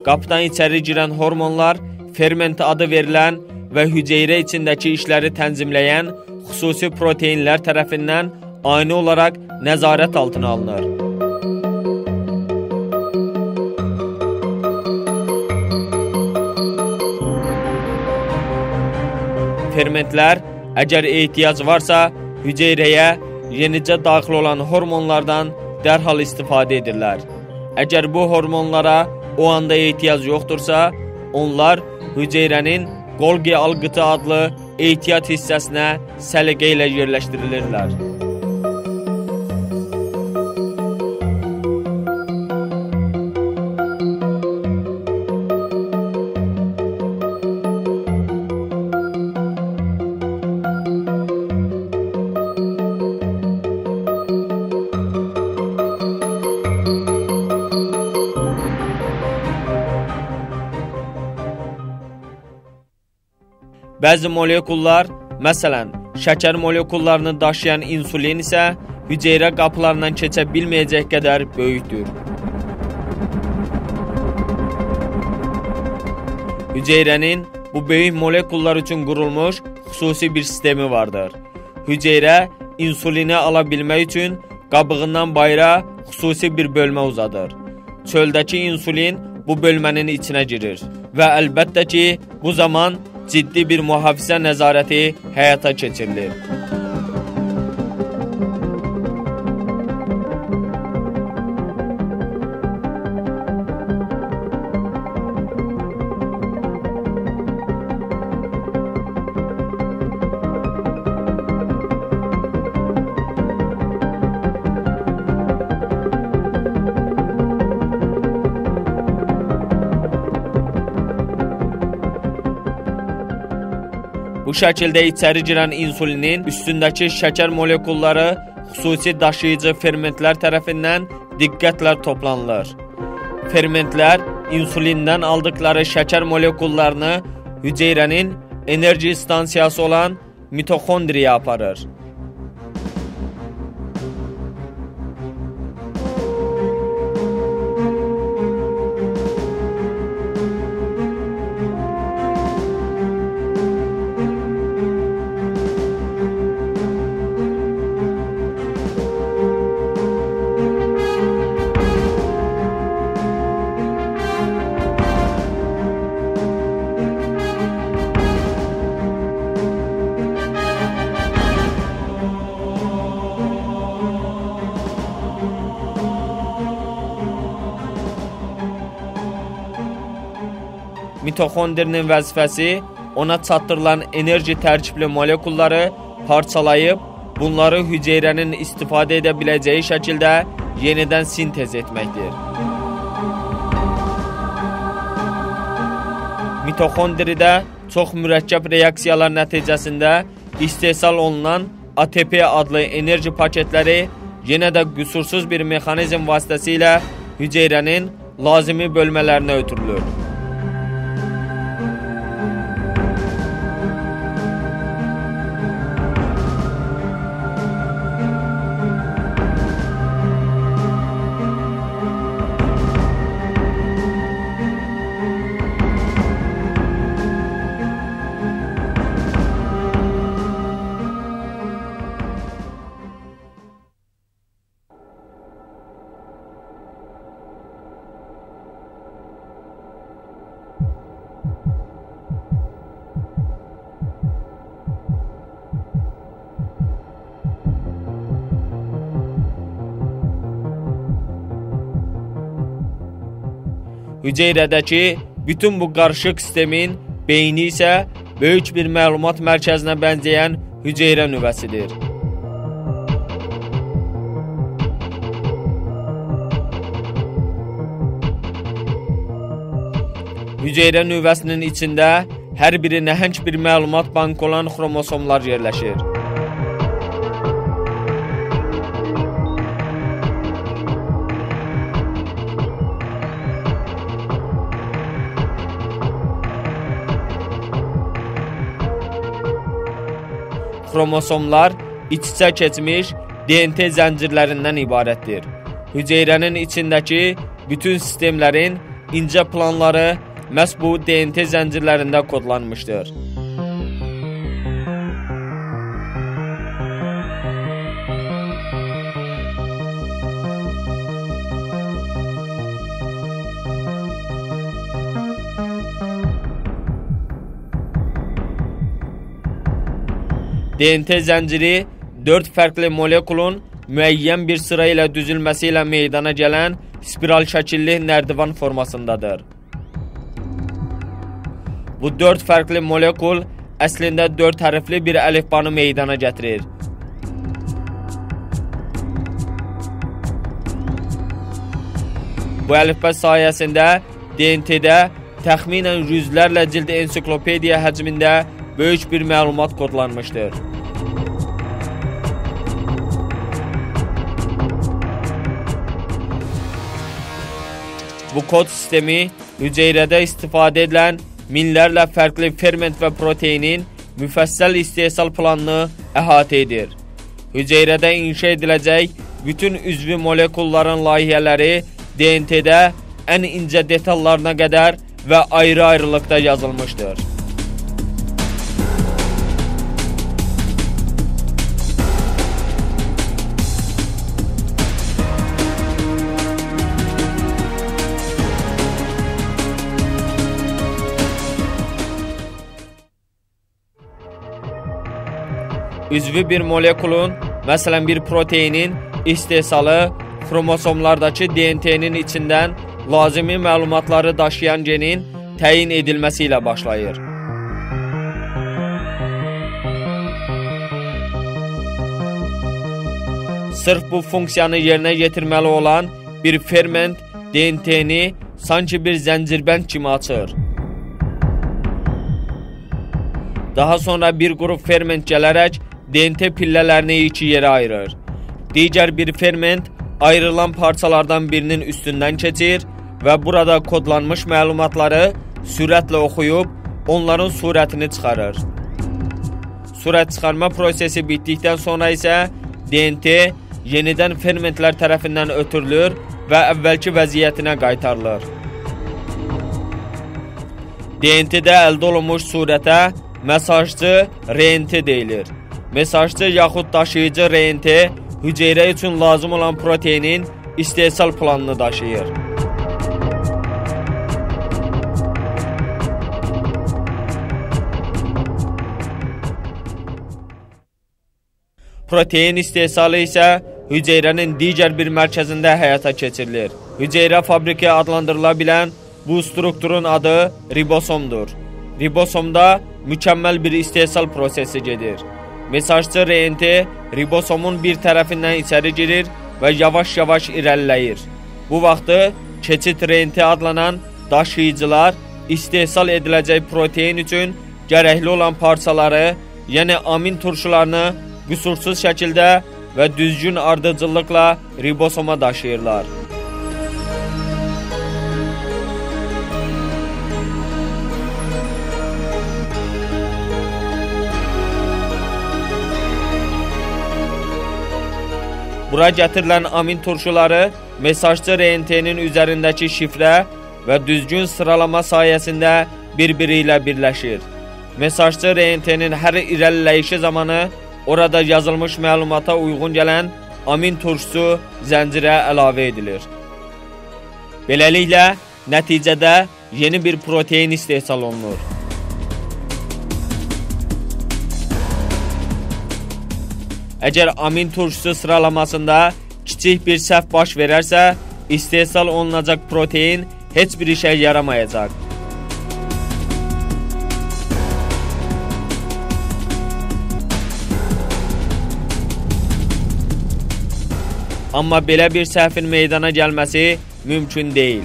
Qapıdan içəri girən hormonlar ferment adı verilən və hüceyrə içindəki işləri tənzimləyən xüsusi proteinlər tərəfindən ani olaraq nəzarət altına alınır. Fermentlər, əgər ehtiyac varsa, hüceyrəyə yenicə daxil olan hormonlardan dərhal istifadə edirlər. Əgər bu hormonlara o anda ehtiyac yoxdursa, onlar hüceyrənin Golgi alqıtı adlı ehtiyat hissəsinə səliqə ilə yerləşdirilirlər. Bəzi molekullar, məsələn, şəkər molekullarını daşıyan insulin isə hüceyrə qapılarından keçə bilməyəcək qədər böyükdür. Hüceyrənin bu böyük molekullar üçün qurulmuş xüsusi bir sistemi vardır. Hüceyrə insulini ala bilmək üçün qabığından bayıra xüsusi bir bölmə uzadır. Çöldəki insulin bu bölmənin içinə girir və əlbəttə ki, bu zaman ciddi bir mühafizə nəzarəti həyata keçirilir. Bu şəkildə içəri girən insulinin üstündəki şəkər molekulları xüsusi daşıyıcı fermentlər tərəfindən diqqətlə toplanılır. Fermentlər insulindən aldıqları şəkər molekullarını hüceyrənin enerji stansiyası olan mitoxondriya aparır. Mitoxondrinin vəzifəsi ona çatdırılan enerji tərkibli molekulları parçalayıb, bunları hüceyrənin istifadə edə biləcəyi şəkildə yenidən sintez etməkdir. Mitoxondridə çox mürəkkəb reaksiyalar nəticəsində istehsal olunan ATP adlı enerji paketləri yenə də qüsursuz bir mexanizm vasitəsilə hüceyrənin lazımi bölmələrinə ötürülür. Hüceyrədəki bütün bu qarışıq sistemin beyni isə böyük bir məlumat mərkəzinə bənzəyən hüceyrə nüvəsidir. Hüceyrə nüvəsinin içində hər biri nəhəng bir məlumat bankı olan xromosomlar yerləşir. Xromosomlar iç-içə keçmiş DNT zəncirlərindən ibarətdir. Hüceyrənin içindəki bütün sistemlərin incə planları məhz bu DNT zəncirlərində kodlanmışdır. DNT zənciri 4 fərqli molekulun müəyyən bir sıra ilə düzülməsi ilə meydana gələn spiral şəkilli nərdivan formasındadır. Bu 4 fərqli molekul əslində 4 hərfli bir əlifbanı meydana gətirir. Bu əlifba sayəsində DNT-də təxminən yüzlərlə cild ensiklopediya həcmində böyük bir məlumat kodlanmışdır. Bu kod sistemi hüceyrədə istifadə edilən minlərlə fərqli ferment və proteinin müfəssəl istehsal planını əhatə edir. Hüceyrədə inşa ediləcək bütün üzvü molekulların layihələri DNT-də ən incə detallarına qədər və ayrı-ayrılıqda yazılmışdır. Üzvü bir molekulun, məsələn bir proteinin istehsalı xromosomlardakı DNT-nin içindən lazımi məlumatları daşıyan genin təyin edilməsi ilə başlayır. Sırf bu funksiyanı yerinə yetirməli olan bir ferment DNT-ni sanki bir zəncirbənd kimi açır. Daha sonra bir qrup ferment gələrək DNT pillələrini iki yerə ayırır. Digər bir ferment ayrılan parçalardan birinin üstündən keçir və burada kodlanmış məlumatları sürətlə oxuyub onların surətini çıxarır. Surət çıxarma prosesi bitdikdən sonra isə DNT yenidən fermentlər tərəfindən ötürülür və əvvəlki vəziyyətinə qaytarılır. DNT-də əldə olunmuş surətə mesajcı RNT deyilir. Mesajcı yaxud daşıyıcı RNT hüceyrə üçün lazım olan proteinin istehsal planını daşıyır. Protein istehsalı isə hüceyrənin digər bir mərkəzində həyata keçirilir. Hüceyrə fabriki adlandırıla bilən bu strukturun adı ribosomdur. Ribosomda mükəmməl bir istehsal prosesi gedir. Mesajcı RNT ribosomun bir tərəfindən içəri girir və yavaş-yavaş irəliləyir. Bu vaxtı keçid RNT adlanan daşıyıcılar istehsal ediləcək protein üçün gərəkli olan parçaları, yəni amin turşularını qüsursuz şəkildə və düzgün ardıcıllıqla ribosoma daşıyırlar. Bura gətirilən amin turşuları mesajcı RNT-nin üzərindəki şifrə və düzgün sıralama sayəsində bir-biri ilə birləşir. Mesajcı RNT-nin hər irəliləyişi zamanı orada yazılmış məlumata uyğun gələn amin turşusu zəncirə əlavə edilir. Beləliklə, nəticədə yeni bir protein istehsal olunur. Əgər amin turşusu sıralamasında kiçik bir səhv baş verərsə, istehsal olunacaq protein heç bir işə yaramayacaq. Amma belə bir səhvin meydana gəlməsi mümkün deyil.